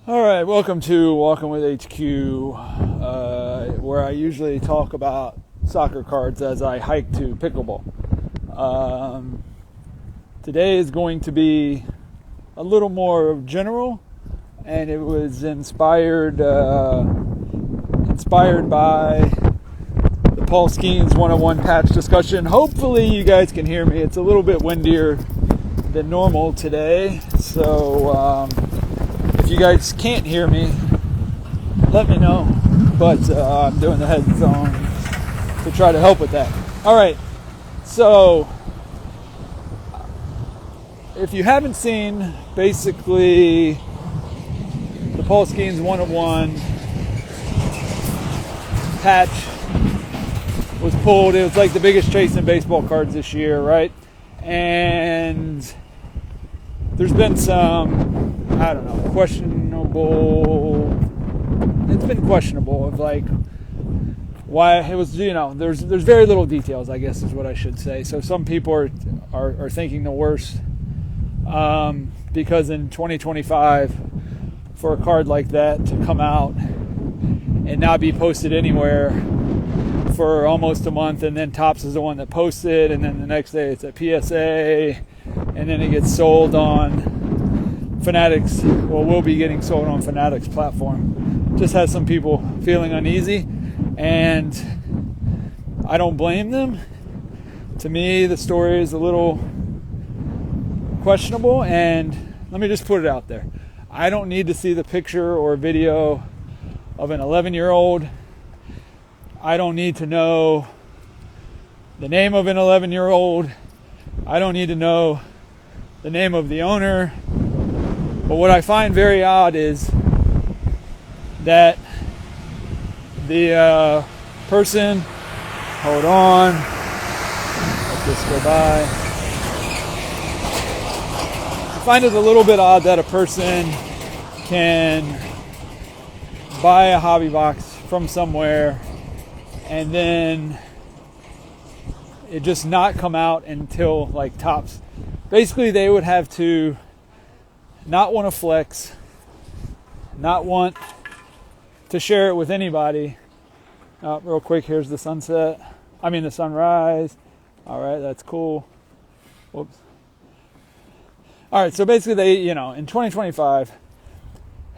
All right, welcome to Walking with HQ, where I usually talk about soccer cards as I hike to pickleball. Today is going to be a little more general, and it was inspired by the Paul Skenes 101 patch discussion. Hopefully you guys can hear me. It's a little bit windier than normal today, so if you guys can't hear me, let me know. But I'm doing the headphones to try to help with that. All right. So if you haven't seen, basically, the Paul Skenes 101 patch was pulled. It was like the biggest chase in baseball cards this year, right? And there's been some, I don't know, it's been questionable of like why it was, there's very little details, I guess is what I should say. So some people are thinking the worst because in 2025 for a card like that to come out and not be posted anywhere for almost a month, and then Topps is the one that posts it, and then the next day it's at PSA, and then it gets sold on Fanatics, will be getting sold on Fanatics platform. Just has some people feeling uneasy, and I don't blame them. To me, the story is a little questionable, and let me just put it out there. I don't need to see the picture or video of an 11-year-old. I don't need to know the name of an 11-year-old. I don't need to know the name of the owner. But what I find very odd is that the person, hold on, let this go by. I find it a little bit odd that a person can buy a hobby box from somewhere and then it just not come out until like Topps. Basically, they would have to not want to flex, not want to share it with anybody. Real quick, here's the sunset. The sunrise. All right, that's cool. Whoops. All right, so basically they, in 2025,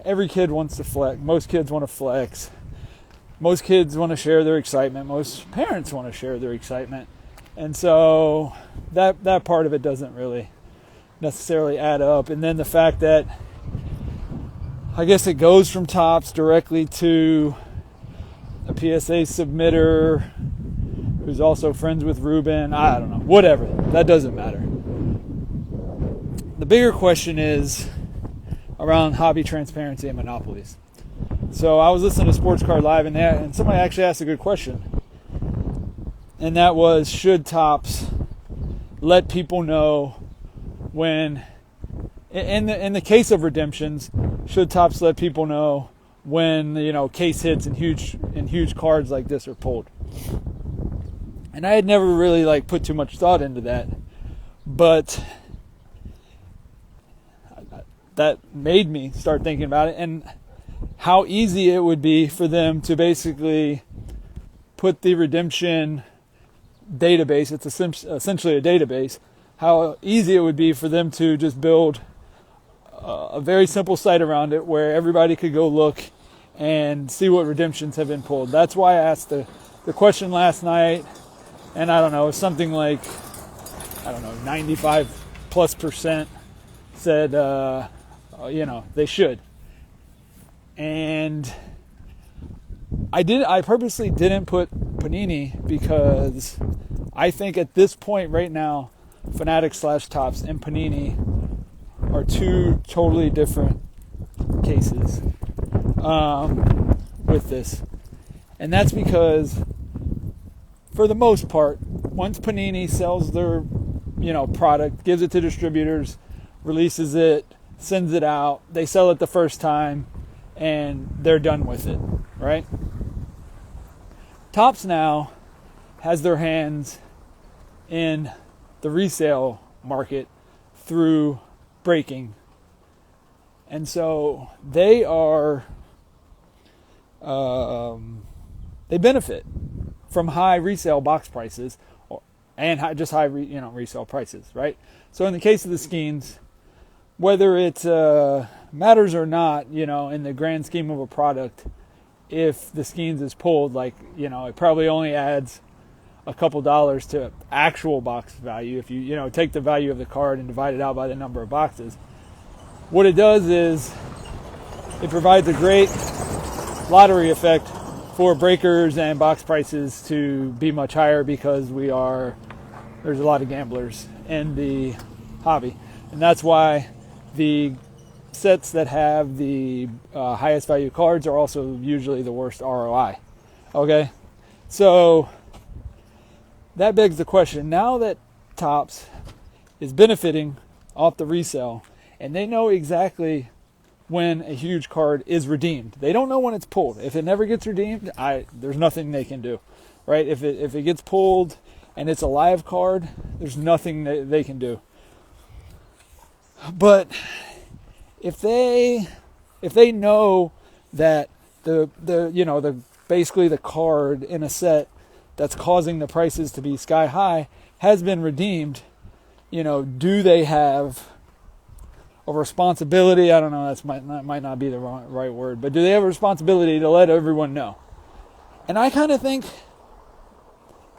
every kid wants to flex. Most kids want to flex. Most kids want to share their excitement. Most parents want to share their excitement. And so that part of it doesn't really necessarily add up. And then the fact that I guess it goes from Topps directly to a PSA submitter who's also friends with Ruben. I don't know. Whatever. That doesn't matter. The bigger question is around hobby transparency and monopolies. So I was listening to Sports Card Live and somebody actually asked a good question. And that was, should Topps let people know when, in the case of redemptions, should Topps let people know when case hits and huge cards like this are pulled? And I had never really put too much thought into that, but that made me start thinking about it and how easy it would be for them to basically put the redemption database, it's essentially a database, how easy it would be for them to just build a very simple site around it where everybody could go look and see what redemptions have been pulled. That's why I asked the question last night, and I don't know, something like, 95+% said, they should. And I purposely didn't put Panini because I think at this point right now, Fanatics / Topps and Panini are two totally different cases with this. And that's because, for the most part, once Panini sells their product, gives it to distributors, releases it, sends it out, they sell it the first time, and they're done with it, right? Topps now has their hands in the resale market through breaking And so they are, they benefit from high resale box prices and just high resale prices, right? So in the case of the Skenes, whether it matters or not, in the grand scheme of a product, if the Skenes is pulled, it probably only adds a couple dollars to actual box value. If you take the value of the card and divide it out by the number of boxes, what it does is it provides a great lottery effect for breakers and box prices to be much higher, because there's a lot of gamblers in the hobby. And that's why the sets that have the highest value cards are also usually the worst ROI. Okay? So that begs the question, now that Topps is benefiting off the resale, and they know exactly when a huge card is redeemed. They don't know when it's pulled. If it never gets redeemed, there's nothing they can do, right? If it gets pulled and it's a live card, there's nothing that they can do. But if they know that the basically the card in a set that's causing the prices to be sky high has been redeemed, do they have a responsibility? I don't know, that might not be the right word, but do they have a responsibility to let everyone know? And I kind of think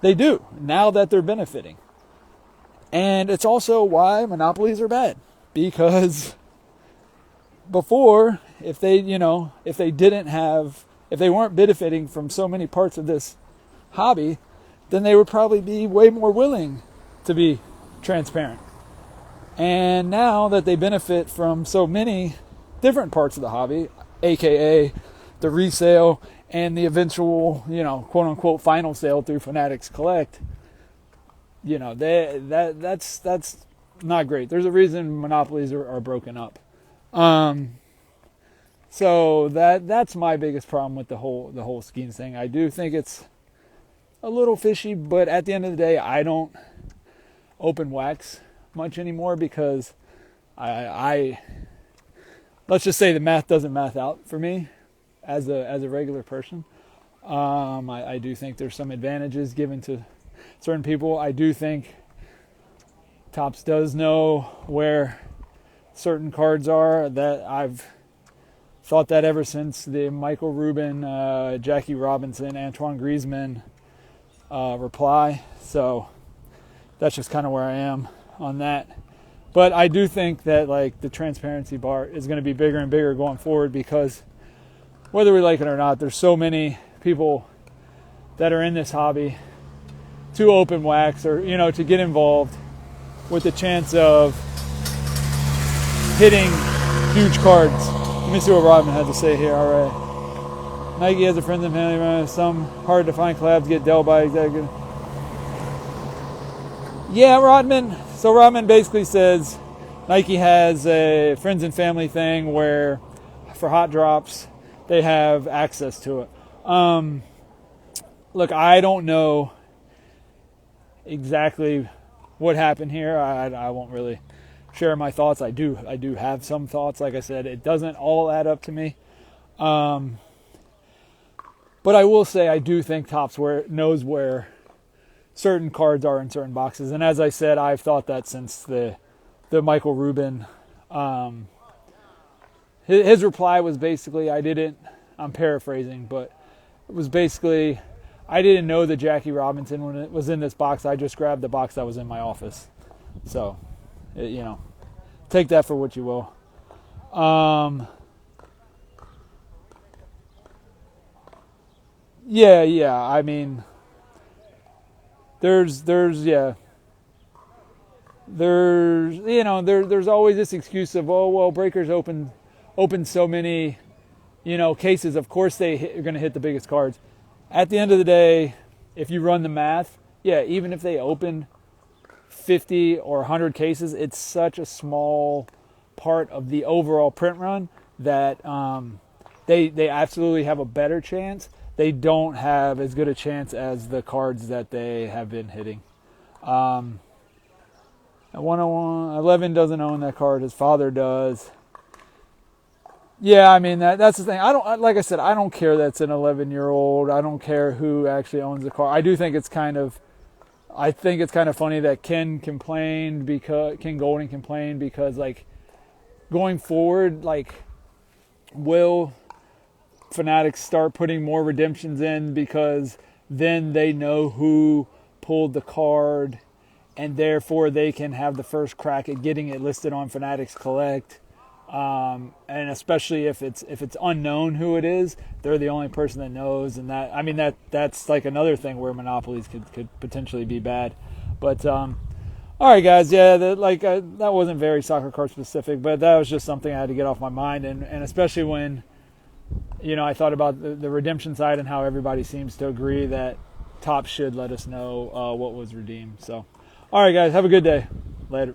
they do, now that they're benefiting. And it's also why monopolies are bad, because before, if they weren't benefiting from so many parts of this hobby, then they would probably be way more willing to be transparent. And now that they benefit from so many different parts of the hobby, aka the resale and the eventual, quote unquote final sale through Fanatics Collect, that's not great. There's a reason monopolies are broken up. So that's my biggest problem with the whole Skenes thing. I do think it's a little fishy, but at the end of the day, I don't open wax much anymore, because I let's just say the math doesn't math out for me as a regular person. I do think there's some advantages given to certain people. I do think Topps does know where certain cards are. That I've thought that ever since the Michael Rubin, Jackie Robinson, Antoine Griezmann reply. So that's just kind of where I am on that. But I do think that the transparency bar is going to be bigger and bigger going forward, because whether we like it or not, there's so many people that are in this hobby to open wax or to get involved with the chance of hitting huge cards. Let me see what Rodman had to say here. All right. Nike has a friends and family. Some hard to find collabs get dealt by executive. Yeah, Rodman. So Rodman basically says Nike has a friends and family thing where for hot drops they have access to it. Look, I don't know exactly what happened here. I won't really share my thoughts. I do have some thoughts. Like I said, it doesn't all add up to me. But I will say I do think Topps knows where certain cards are in certain boxes. And as I said, I've thought that since the Michael Rubin. His reply was basically, I'm paraphrasing, but it was basically, I didn't know that Jackie Robinson when it was in this box. I just grabbed the box that was in my office. So, take that for what you will. Yeah. I mean, there's always this excuse of, oh, well, breakers open so many, cases. Of course are going to hit the biggest cards. At the end of the day, if you run the math, even if they open 50 or 100 cases, it's such a small part of the overall print run that they absolutely have a better chance. They don't have as good a chance as the cards that they have been hitting. 101, 11 doesn't own that card. His father does. Yeah, I mean that's the thing. I don't like I said. I don't care that's an 11-year-old. I don't care who actually owns the car. I do think it's kind of. I think it's kind of funny that Ken Golding complained because like going forward, like will Fanatics start putting more redemptions in because then they know who pulled the card and therefore they can have the first crack at getting it listed on Fanatics Collect. And especially if it's unknown who it is, they're the only person that knows, and that's like another thing where monopolies could potentially be bad. But all right, guys, yeah, that wasn't very soccer card specific, but that was just something I had to get off my mind, and especially when I thought about the redemption side and how everybody seems to agree that Topps should let us know what was redeemed. So, all right, guys, have a good day. Later.